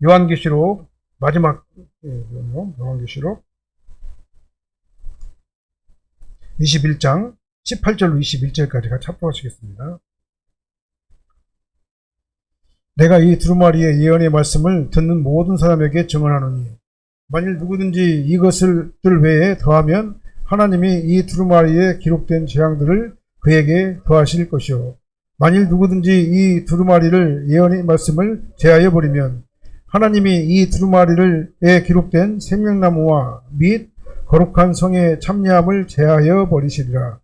요한계시록 마지막 요한계시록 21장 18절로 21절까지 같이 합독하시겠습니다. 내가 이 두루마리의 예언의 말씀을 듣는 모든 사람에게 증언하노니 만일 누구든지 이것을 들 외에 더하면 하나님이 이 두루마리에 기록된 재앙들을 그에게 더하실 것이요 만일 누구든지 이 두루마리를 예언의 말씀을 제하여 버리면 하나님이 이 두루마리에 기록된 생명나무와 및 거룩한 성의 참여함을 제하여 버리시리라.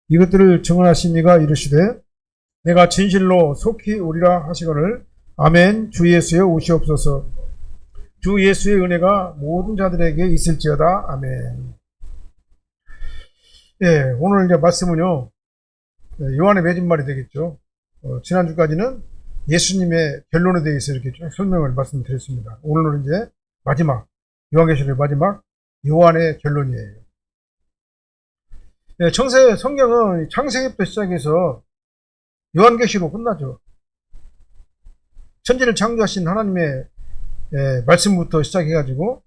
이것들을 증언하신 이가 이르시되 내가 진실로 속히 오리라 하시거늘 아멘. 주 예수여 오시옵소서. 주 예수의 은혜가 모든 자들에게 있을지어다. 아멘. 예, 오늘 이제 말씀은요 요한의 맺은말이 되겠죠. 지난주까지는 예수님의 결론에 대해서 이렇게 쭉 설명을 말씀드렸습니다. 오늘은 이제 마지막 요한계시록의 마지막 요한의 결론이에요. 예, 성경은 창세기부터 시작해서 요한계시록 끝나죠. 천지를 창조하신 하나님의 말씀부터 시작해가지고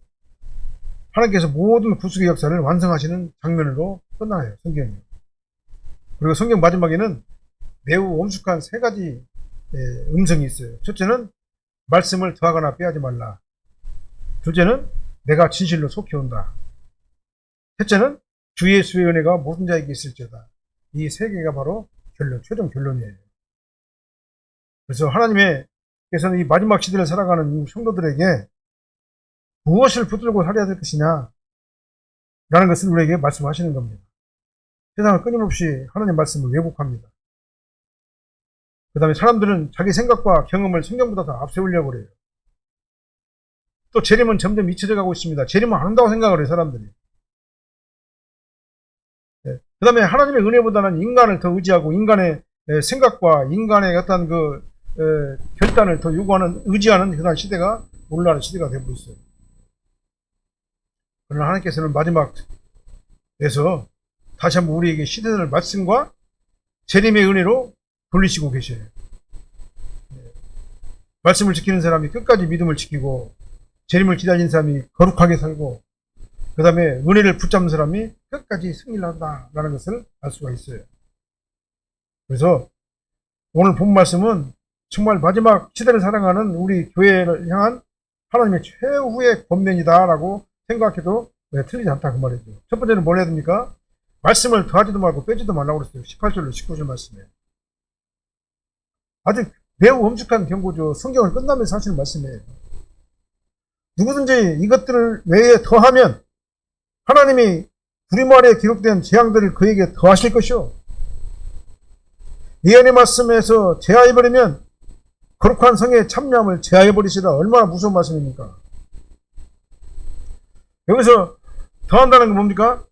하나님께서 모든 구속의 역사를 완성하시는 장면으로 끝나요. 성경이. 그리고 성경 마지막에는 매우 엄숙한 세 가지 음성이 있어요. 첫째는 말씀을 더하거나 빼하지 말라. 둘째는 내가 진실로 속히 온다. 셋째는 주 예수의 은혜가 모든 자에게 있을지어다. 이 세 개가 바로 최종 결론이에요. 그래서 하나님께서는 이 마지막 시대를 살아가는 성도들에게 무엇을 붙들고 살아야 될 것이냐 라는 것을 우리에게 말씀하시는 겁니다. 세상은 끊임없이 하나님 말씀을 왜곡합니다. 그 다음에 사람들은 자기 생각과 경험을 성경보다 더 앞세우려고 그래요. 또 재림은 점점 잊혀져 가고 있습니다. 재림은 안 한다고 생각을 해요, 사람들이. 그 다음에 하나님의 은혜보다는 인간을 더 의지하고 인간의 생각과 인간의 어떤 결단을 더 의지하는 그런 시대가 오늘날의 시대가 되고 있어요. 그러나 하나님께서는 마지막에서 다시 한번 우리에게 시대를 말씀과 재림의 은혜로 돌리시고 계셔요. 말씀을 지키는 사람이 끝까지 믿음을 지키고 재림을 기다리는 사람이 거룩하게 살고 그 다음에 은혜를 붙잡는 사람이 끝까지 승리를 한다라는 것을 알 수가 있어요. 그래서 오늘 본 말씀은 정말 마지막 시대를 살아가는 우리 교회를 향한 하나님의 최후의 권면이다라고 생각해도 틀리지 않다 그 말이죠. 첫 번째는 뭘 해야 됩니까? 말씀을 더하지도 말고 빼지도 말라고 그랬어요. 18절로 19절 말씀에. 아주 매우 엄숙한 경고죠. 성경을 끝나면서 하시는 말씀이에요. 누구든지 이것들을 외에 더하면 하나님이 두루마리에 기록된 재앙들을 그에게 더하실 것이요. 예언의 말씀에서 제하해버리면 거룩한 성의 참여함을 제하해버리시라. 얼마나 무서운 말씀입니까? 여기서 더한다는 건 뭡니까?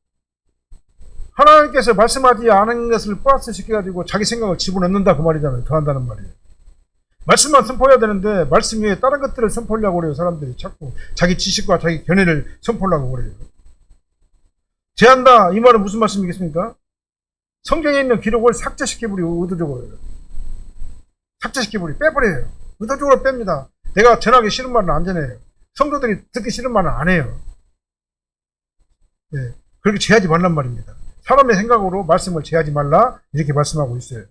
하나님께서 말씀하지 않은 것을 플러스 시켜가지고 자기 생각을 집어넣는다 그 말이잖아요. 더한다는 말이에요. 말씀만 선포해야 되는데 말씀 위에 다른 것들을 선포하려고 그래요. 사람들이 자꾸 자기 지식과 자기 견해를 선포하려고 그래요. 제한다 이 말은 무슨 말씀이겠습니까? 성경에 있는 기록을 삭제시켜버리고 의도적으로 빼버려요. 의도적으로 뺍니다. 내가 전하기 싫은 말은 안 전해요. 성도들이 듣기 싫은 말은 안 해요. 네, 그렇게 제하지 말란 말입니다. 사람의 생각으로 말씀을 제하지 말라 이렇게 말씀하고 있어요.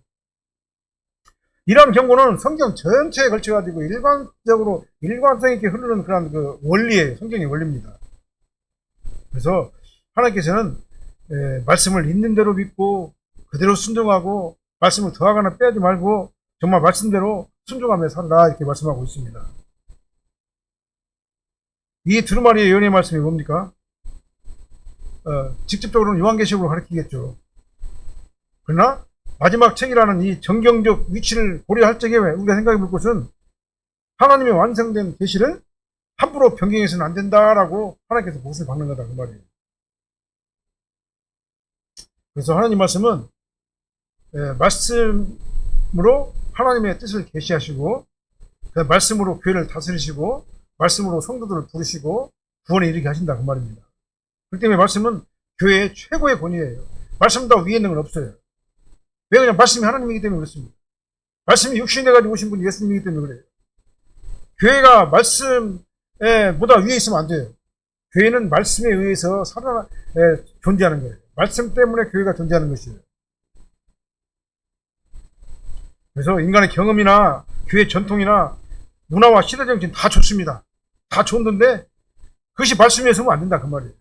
이러한 경고는 성경 전체에 걸쳐가지고 일관성 있게 흐르는 그런 그 원리예요. 성경의 원리입니다. 그래서 하나님께서는 말씀을 있는 대로 믿고 그대로 순종하고 말씀을 더하거나 빼지 말고 정말 말씀대로 순종하며 살라 이렇게 말씀하고 있습니다. 이 두루마리의 예언의 말씀이 뭡니까? 직접적으로는 요한계시록으로 가리키겠죠. 그러나 마지막 책이라는 이 정경적 위치를 고려할 적에 우리가 생각해 볼 것은 하나님의 완성된 계시를 함부로 변경해서는 안 된다라고 하나님께서 못을 박는 거다 그 말이에요. 그래서 하나님 말씀은 말씀으로 하나님의 뜻을 계시하시고 그 말씀으로 교회를 다스리시고 말씀으로 성도들을 부르시고 구원에 이르게 하신다 그 말입니다. 그렇기 때문에 말씀은 교회의 최고의 권위예요. 말씀보다 위에 있는 건 없어요. 왜 그냥 말씀이 하나님이기 때문에 그렇습니다. 말씀이 육신이 돼가지고 오신 분이 예수님이기 때문에 그래요. 교회가 말씀에 보다 위에 있으면 안 돼요. 교회는 말씀에 의해서 존재하는 거예요. 말씀 때문에 교회가 존재하는 것이에요. 그래서 인간의 경험이나 교회 전통이나 문화와 시대 정신 다 좋습니다. 다 좋은데 그것이 말씀에 서면 안 된다 그 말이에요.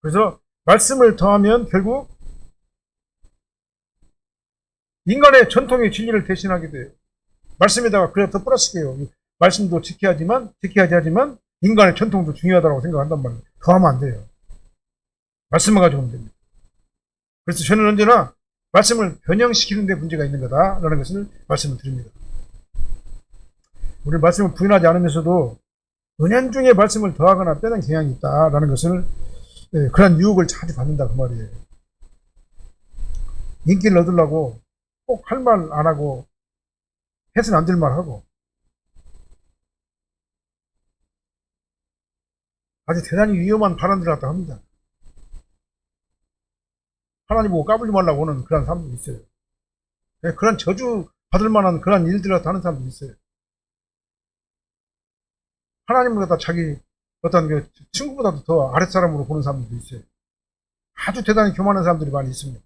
그래서 말씀을 더하면 결국 인간의 전통의 진리를 대신하게 돼요. 말씀에다가 그래 더 플러스게요. 말씀도 지켜야지 하지만 인간의 전통도 중요하다고 생각한단 말이에요. 더하면 안 돼요. 말씀만 가지고 오면 됩니다. 그래서 저는 언제나 말씀을 변형시키는 데 문제가 있는 거다라는 것을 말씀을 드립니다. 우리 말씀을 부인하지 않으면서도 은연중에 말씀을 더하거나 빼는 경향이 있다라는 것을 그런 유혹을 자주 받는다 그 말이에요. 인기를 얻으려고 꼭 할 말 안 하고 해서는 안 될 말 하고 아주 대단히 위험한 발언들을 갖다 합니다. 하나님 보고 까불지 말라고 하는 그런 사람들이 있어요. 그런 저주 받을 만한 그런 일들을 갖다 하는 사람들이 있어요. 하나님을 갖다 자기 어떤 그 친구보다도 더 아랫사람으로 보는 사람들도 있어요. 아주 대단히 교만한 사람들이 많이 있습니다.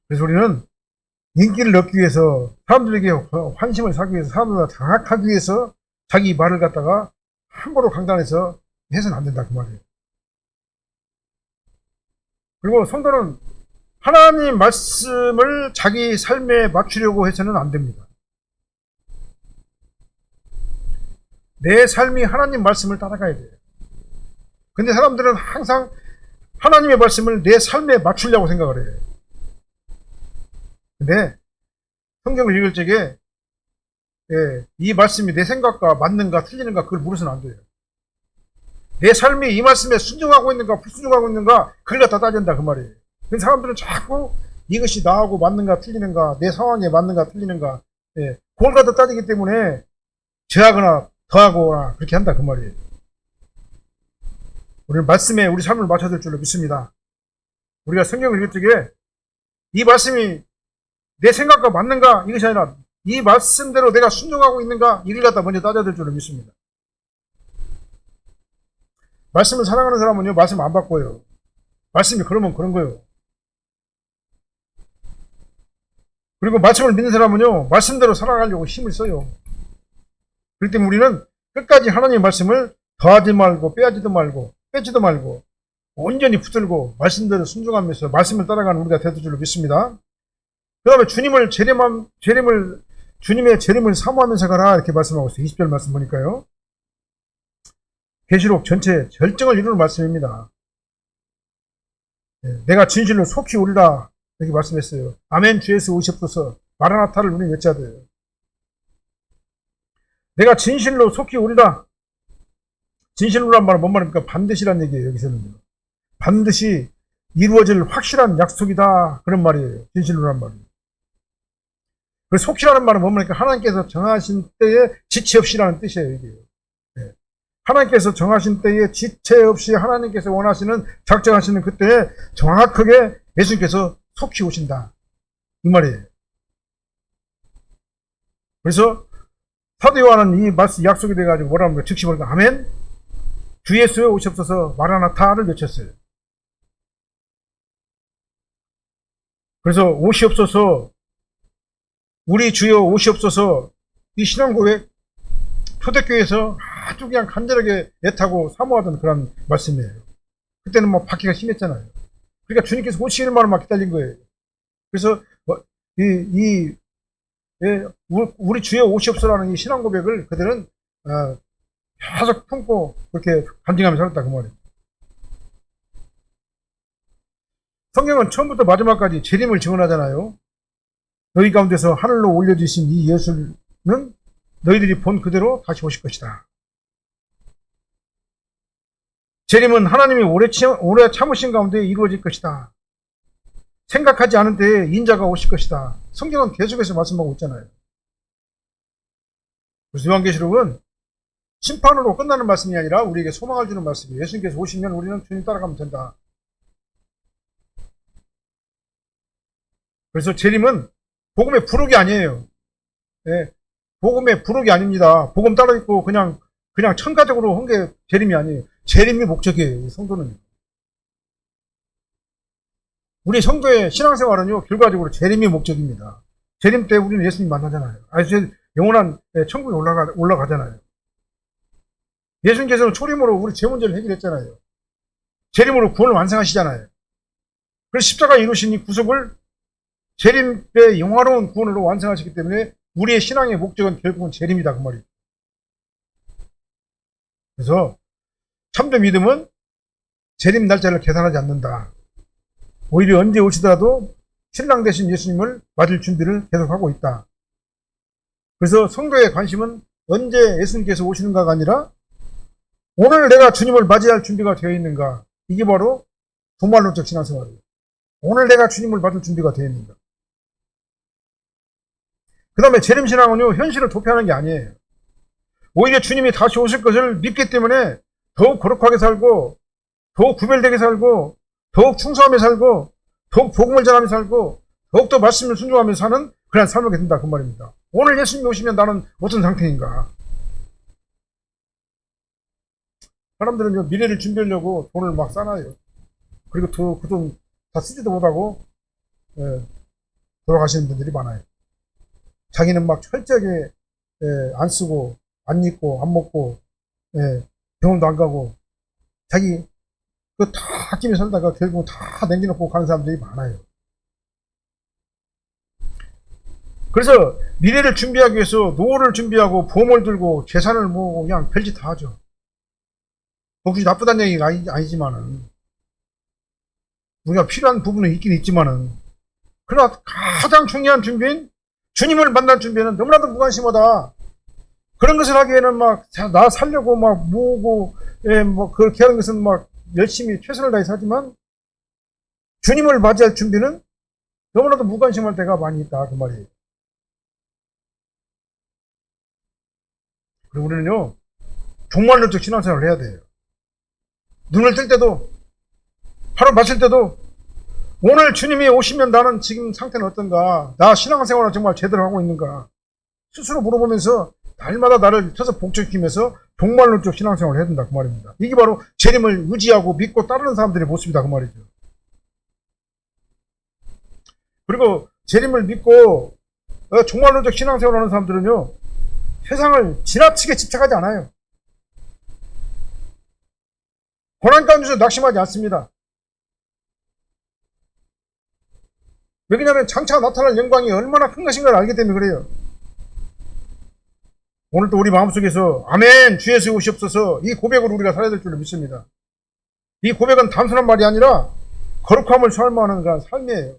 그래서 우리는 인기를 얻기 위해서 사람들에게 환심을 사기 위해서 사람들과 장악하기 위해서 자기 말을 갖다가 함부로 강단해서 해서는 안 된다 그 말이에요. 그리고 성도는 하나님 말씀을 자기 삶에 맞추려고 해서는 안 됩니다. 내 삶이 하나님 말씀을 따라가야 돼요. 근데 사람들은 항상 하나님의 말씀을 내 삶에 맞추려고 생각을 해요. 근데 성경을 읽을 적에 이 말씀이 내 생각과 맞는가 틀리는가 그걸 물어서는 안 돼요. 내 삶이 이 말씀에 순종하고 있는가 불순종하고 있는가 그걸 갖다 따진다 그 말이에요. 근데 사람들은 자꾸 이것이 나하고 맞는가 틀리는가 내 상황에 맞는가 틀리는가 그걸 갖다 따지기 때문에 제하거나 더하거나 그렇게 한다 그 말이에요. 우리는 말씀에 우리 삶을 맞춰야 될 줄로 믿습니다. 우리가 성경을 읽을 적에 이 말씀이 내 생각과 맞는가 이것이 아니라 이 말씀대로 내가 순종하고 있는가 이걸 갖다 먼저 따져야 될 줄로 믿습니다. 말씀을 사랑하는 사람은요 말씀 안 바꿔요. 말씀이 그러면 그런 거예요. 그리고 말씀을 믿는 사람은요 말씀대로 살아가려고 힘을 써요. 그렇기 때문에 우리는 끝까지 하나님의 말씀을 더하지 말고 빼지도 말고 빼지도 말고 온전히 붙들고 말씀대로 순종하면서 말씀을 따라가는 우리가 될 줄로 믿습니다. 그 다음에 주님의 재림을 사모하면서 가라 이렇게 말씀하고 있어요. 20절 말씀 보니까요. 계시록 전체 절정을 이루는 말씀입니다. 내가 진실로 속히 오리라 이렇게 말씀했어요. 아멘 주 예수 오시옵소서 마라나타를 우리 외쳐야 돼요. 내가 진실로 속히 오리라. 진실로란 말은 뭔 말입니까? 반드시란 얘기예요. 여기서는 반드시 이루어질 확실한 약속이다 그런 말이에요. 진실로란 말이. 그 속히라는 말은 뭡니까? 하나님께서 정하신 때에 지체 없이라는 뜻이에요. 이게. 하나님께서 정하신 때에 지체 없이 하나님께서 원하시는 작정하시는 그때에 정확하게 예수님께서 속히 오신다. 이 말이에요. 그래서 사도 요한은 이 말씀 약속이 돼가지고 뭐라 합니까? 즉시 보니까 아멘 주 예수여 오시옵소서 마라나타를 외쳤어요. 그래서 오시옵소서 우리 주여 오시옵소서 이 신앙고백 초대교회에서 아주 그냥 간절하게 애타고 사모하던 그런 말씀이에요. 그때는 막 받기가 심했잖아요. 그러니까 주님께서 오시기만을 막 기다린 거예요. 그래서 우리 주여 오시옵소서라는 이 신앙고백을 그들은 계속 품고 그렇게 간증하면서 살았다 그 말이에요. 성경은 처음부터 마지막까지 재림을 증언하잖아요. 너희 가운데서 하늘로 올려주신 이 예수는 너희들이 본 그대로 다시 오실 것이다. 재림은 하나님이 오래 참으신 가운데 이루어질 것이다. 생각하지 않은 때에 인자가 오실 것이다. 성경은 계속해서 말씀하고 있잖아요. 그래서 요한계시록은 심판으로 끝나는 말씀이 아니라 우리에게 소망을 주는 말씀이에요. 예수님께서 오시면 우리는 주님 따라가면 된다. 그래서 재림은 복음의 부록이 아니에요. 예, 복음의 부록이 아닙니다. 복음 따로 있고 그냥 첨가적으로 한 게 재림이 아니에요. 재림이 목적이에요. 성도는. 우리 성도의 신앙생활은요, 결과적으로 재림이 목적입니다. 재림 때 우리는 예수님 만나잖아요. 아주 영원한 천국에 올라가잖아요. 예수님께서는 초림으로 우리 죄 문제를 해결했잖아요. 재림으로 구원을 완성하시잖아요. 그래서 십자가 이루신 이 구속을 재림 때 영화로운 구원으로 완성하시기 때문에 우리의 신앙의 목적은 결국은 재림이다 그 말이에요. 그래서 참된 믿음은 재림 날짜를 계산하지 않는다. 오히려 언제 오시더라도 신랑 되신 예수님을 맞을 준비를 계속하고 있다. 그래서 성도의 관심은 언제 예수님께서 오시는가가 아니라 오늘 내가 주님을 맞이할 준비가 되어 있는가. 이게 바로 종말론적 신앙생활이에요. 오늘 내가 주님을 맞을 준비가 되어 있는가. 그 다음에 재림신앙은요, 현실을 도피하는 게 아니에요. 오히려 주님이 다시 오실 것을 믿기 때문에 더욱 거룩하게 살고, 더욱 구별되게 살고, 더욱 충성하며 살고, 더욱 복음을 전하며 살고, 더욱더 말씀을 순종하며 사는 그런 삶을 갖게 된다 그 말입니다. 오늘 예수님이 오시면 나는 어떤 상태인가. 사람들은 미래를 준비하려고 돈을 막 쌓아요. 그리고 그 돈 다 쓰지도 못하고 돌아가시는 분들이 많아요. 자기는 막 철저하게 안 쓰고 안 입고 안 먹고 병원도 안 가고 자기 그 다 아끼며 살다가 결국 다 남겨놓고 가는 사람들이 많아요. 그래서 미래를 준비하기 위해서 노후를 준비하고 보험을 들고 재산을 모으고 그냥 별짓 다 하죠. 혹시 나쁘다는 얘기가 아니지만은 우리가 필요한 부분은 있긴 있지만은 그러나 가장 중요한 준비인 주님을 만날 준비는 너무나도 무관심하다. 그런 것을 하기에는 막 나 살려고 막 모으고 뭐 그렇게 하는 것은 막 열심히 최선을 다해서 하지만 주님을 맞이할 준비는 너무나도 무관심할 때가 많이 있다 그 말이에요. 그리고 우리는요 종말론적 신앙생활을 해야 돼요. 눈을 뜰 때도 바로 마실 때도 오늘 주님이 오시면 나는 지금 상태는 어떤가? 나 신앙생활을 정말 제대로 하고 있는가? 스스로 물어보면서 날마다 나를 쳐서 복적시키면서 종말론적 신앙생활을 해야 된다 그 말입니다. 이게 바로 재림을 의지하고 믿고 따르는 사람들의 모습이다 그 말이죠. 그리고 재림을 믿고 종말론적 신앙생활을 하는 사람들은요 세상을 지나치게 집착하지 않아요. 고난 가운데서 낙심하지 않습니다. 왜냐하면 장차 나타날 영광이 얼마나 큰 것인가를 알기 때문에 그래요. 오늘도 우리 마음속에서 아멘 주 예수 오시옵소서 이 고백으로 우리가 살아야 될 줄로 믿습니다. 이 고백은 단순한 말이 아니라 거룩함을 삶하는 그런 삶이에요.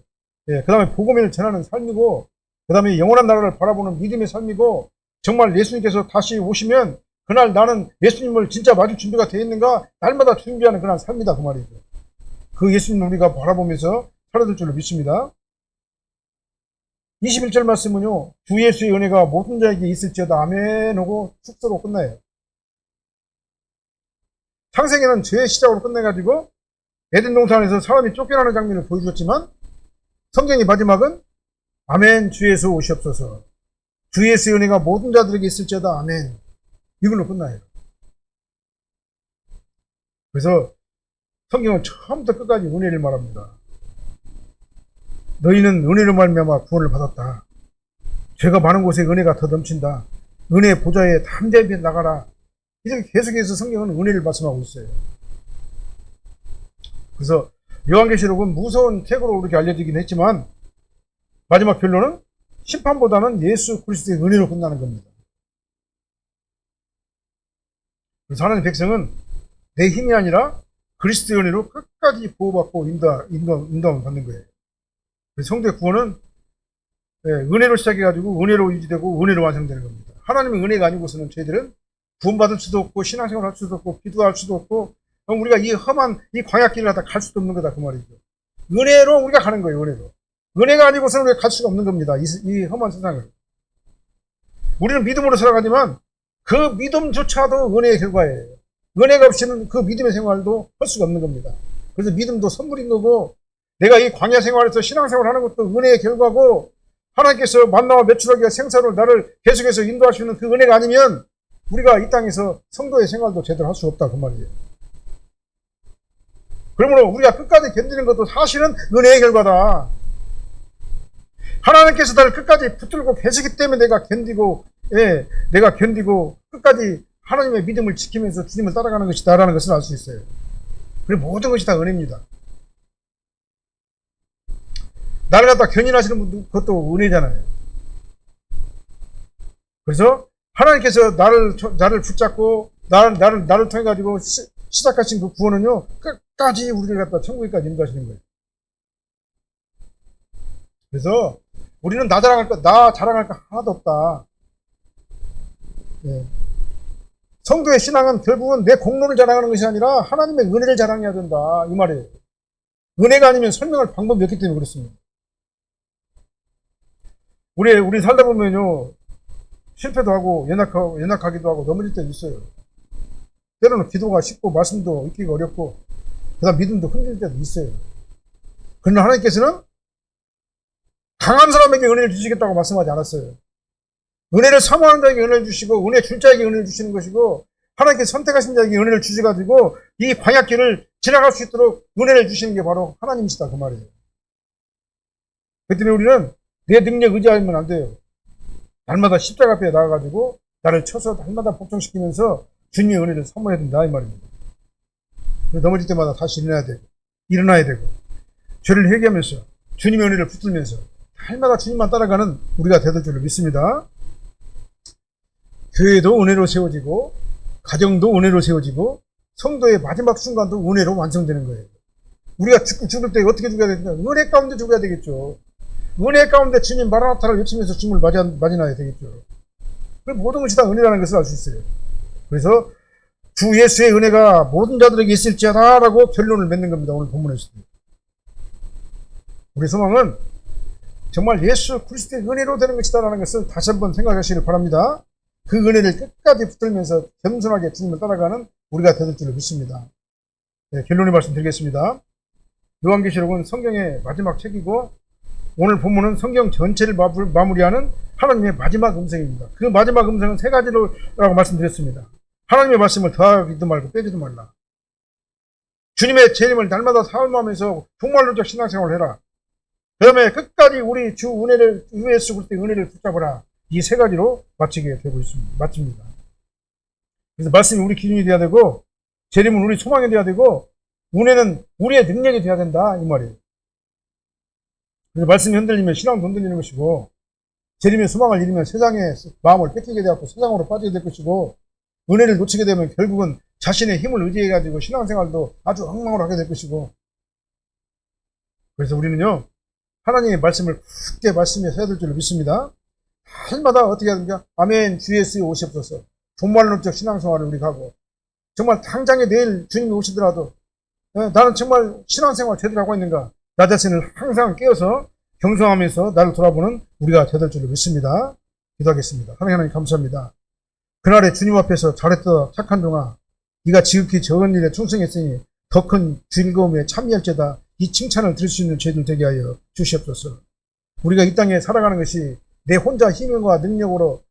그 다음에 복음을 전하는 삶이고 그 다음에 영원한 나라를 바라보는 믿음의 삶이고 정말 예수님께서 다시 오시면 그날 나는 예수님을 진짜 맞을 준비가 되어 있는가 날마다 준비하는 그런 삶이다 그 말이죠. 그 예수님을 우리가 바라보면서 살아야 될 줄로 믿습니다. 21절 말씀은요. 주 예수의 은혜가 모든 자에게 있을지어다 아멘 하고 축소로 끝나요. 창세기는 죄의 시작으로 끝내가지고 에덴 동산에서 사람이 쫓겨나는 장면을 보여주었지만 성경의 마지막은 아멘 주 예수 오시옵소서 주 예수의 은혜가 모든 자들에게 있을지어다 아멘 이걸로 끝나요. 그래서 성경은 처음부터 끝까지 은혜를 말합니다. 너희는 은혜로 말미암아 구원을 받았다. 죄가 많은 곳에 은혜가 더 넘친다. 은혜의 보좌에 담대히 나가라. 이렇게 계속해서 성경은 은혜를 말씀하고 있어요. 그래서 요한계시록은 무서운 책으로 이렇게 알려지긴 했지만 마지막 결론은 심판보다는 예수 그리스도의 은혜로 끝나는 겁니다. 그래서 하나님의 백성은 내 힘이 아니라 그리스도의 은혜로 끝까지 보호받고 인도함을 받는 거예요. 성도의 구원은 은혜로 시작해가지고 은혜로 유지되고 은혜로 완성되는 겁니다. 하나님의 은혜가 아니고서는 저희들은 구원받을 수도 없고 신앙생활 할 수도 없고 기도할 수도 없고 우리가 이 험한 이 광야길을 갖다 갈 수도 없는 거다 그 말이죠. 은혜로 우리가 가는 거예요. 은혜로. 은혜가 아니고서는 우리가 갈 수가 없는 겁니다. 이 험한 세상을. 우리는 믿음으로 살아가지만 그 믿음조차도 은혜의 결과예요. 은혜가 없이는 그 믿음의 생활도 할 수가 없는 겁니다. 그래서 믿음도 선물인 거고 내가 이 광야 생활에서 신앙생활 하는 것도 은혜의 결과고 하나님께서 만나와 매출하기가 생사로 나를 계속해서 인도하시는 그 은혜가 아니면 우리가 이 땅에서 성도의 생활도 제대로 할 수 없다 그 말이에요. 그러므로 우리가 끝까지 견디는 것도 사실은 은혜의 결과다. 하나님께서 나를 끝까지 붙들고 계시기 때문에 내가 견디고 끝까지 하나님의 믿음을 지키면서 주님을 따라가는 것이다라는 것을 알 수 있어요. 그리고 모든 것이 다 은혜입니다. 나를 갖다 견인하시는 분도 그것도 은혜잖아요. 그래서 하나님께서 나를 붙잡고 나를 통해 가지고 시작하신 그 구원은요 끝까지 우리를 갖다 천국에까지 인도하시는 거예요. 그래서 우리는 나 자랑할 거 하나도 없다. 예. 성도의 신앙은 결국은 내 공로를 자랑하는 것이 아니라 하나님의 은혜를 자랑해야 된다 이 말이에요. 은혜가 아니면 설명할 방법이 없기 때문에 그렇습니다. 우리 살다 보면요 실패도 하고 연약하기도 하고 넘어질 때도 있어요. 때로는 기도가 쉽고 말씀도 읽기가 어렵고 그다음 믿음도 흔들릴 때도 있어요. 그러나 하나님께서는 강한 사람에게 은혜를 주시겠다고 말씀하지 않았어요. 은혜를 사모하는 자에게 은혜를 주시고 은혜 줄 자에게 은혜를 주시는 것이고 하나님께서 선택하신 자에게 은혜를 주셔가지고 이 광야길을 지나갈 수 있도록 은혜를 주시는 게 바로 하나님이시다 그 말이에요. 그렇기 때문에 우리는 내 능력 의지하면 안 돼요. 날마다 십자가 앞에 나가가지고 나를 쳐서 날마다 복종시키면서 주님의 은혜를 사모해야 된다 이 말입니다. 넘어질 때마다 다시 일어나야 되고 죄를 회개하면서 주님의 은혜를 붙들면서 날마다 주님만 따라가는 우리가 되될 줄을 믿습니다. 교회도 은혜로 세워지고 가정도 은혜로 세워지고 성도의 마지막 순간도 은혜로 완성되는 거예요. 우리가 죽을 때 어떻게 죽어야 되겠냐? 은혜 가운데 죽어야 되겠죠. 은혜 가운데 주님 마라나타를 외치면서 주님을 맞이나야 되겠죠. 모든 것이 다 은혜라는 것을 알 수 있어요. 그래서 주 예수의 은혜가 모든 자들에게 있을지어다 라고 결론을 맺는 겁니다. 오늘 본문에서. 우리 소망은 정말 예수 그리스도의 은혜로 되는 것이다 라는 것을 다시 한번 생각하시길 바랍니다. 그 은혜를 끝까지 붙들면서 겸손하게 주님을 따라가는 우리가 되될 줄을 믿습니다. 네, 결론의 말씀 드리겠습니다. 요한계시록은 성경의 마지막 책이고 오늘 본문은 성경 전체를 마무리하는 하나님의 마지막 음성입니다. 그 마지막 음성은 세 가지라고 말씀드렸습니다. 하나님의 말씀을 더하기도 말고 빼지도 말라. 주님의 재림을 날마다 사모하면서 종말론적 신앙생활을 해라. 그 다음에 끝까지 우리 주 예수 그리스도의 은혜를 붙잡아라. 이 세 가지로 마치게 되고 있습니다. 마칩니다. 그래서 말씀이 우리 기준이 돼야 되고 재림은 우리 소망이 돼야 되고 은혜는 우리의 능력이 돼야 된다 이 말이에요. 그래서 말씀이 흔들리면 신앙도 흔들리는 것이고 재림의 소망을 잃으면 세상의 마음을 뺏기게 되고 세상으로 빠지게 될 것이고 은혜를 놓치게 되면 결국은 자신의 힘을 의지해가지고 신앙생활도 아주 엉망으로 하게 될 것이고 그래서 우리는요 하나님의 말씀을 굳게 말씀에 서야 될 줄로 믿습니다. 날마다 어떻게 해야 됩니까? 아멘 주 예수의 오시옵소서. 종말론적 신앙생활을 우리 가고 정말 당장에 내일 주님이 오시더라도 나는 정말 신앙생활 제대로 하고 있는가 나 자신을 항상 깨어서 경성하면서 나를 돌아보는 우리가 되될 줄로 믿습니다. 기도하겠습니다. 하나님 감사합니다. 그날에 주님 앞에서 잘했다 착한 종아 네가 지극히 적은 일에 충성했으니 더 큰 즐거움에 참여할지다 이 칭찬을 들을 수 있는 죄들 되게 하여 주시옵소서. 우리가 이 땅에 살아가는 것이 내 혼자 힘과 능력으로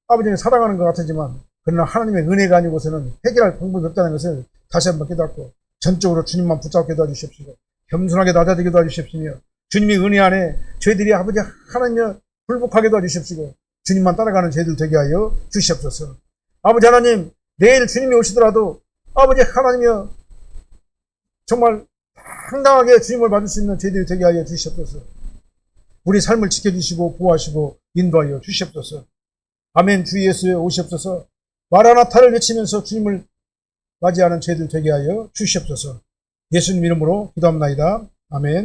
아버지를 살아가는 것 같지만 그러나 하나님의 은혜가 아니고서는 해결할 방법이 없다는 것을 다시 한번 깨닫고 전적으로 주님만 붙잡게 도와주십시오. 겸손하게 낮아지게 도와주십시오. 주님의 은혜 안에 저희들이 아버지 하나님을 불복하게 도와주십시오. 주님만 따라가는 저희들 되게 하여 주시옵소서. 아버지 하나님 내일 주님이 오시더라도 아버지 하나님이여 정말 당당하게 주님을 받을 수 있는 저희들이 되게 하여 주시옵소서. 우리 삶을 지켜주시고 보호하시고 인도하여 주시옵소서. 아멘 주 예수에 오시옵소서. 마라나타를 외치면서 주님을 맞이하는 저희들 되게 하여 주시옵소서. 예수님 이름으로 기도합나이다. 아멘.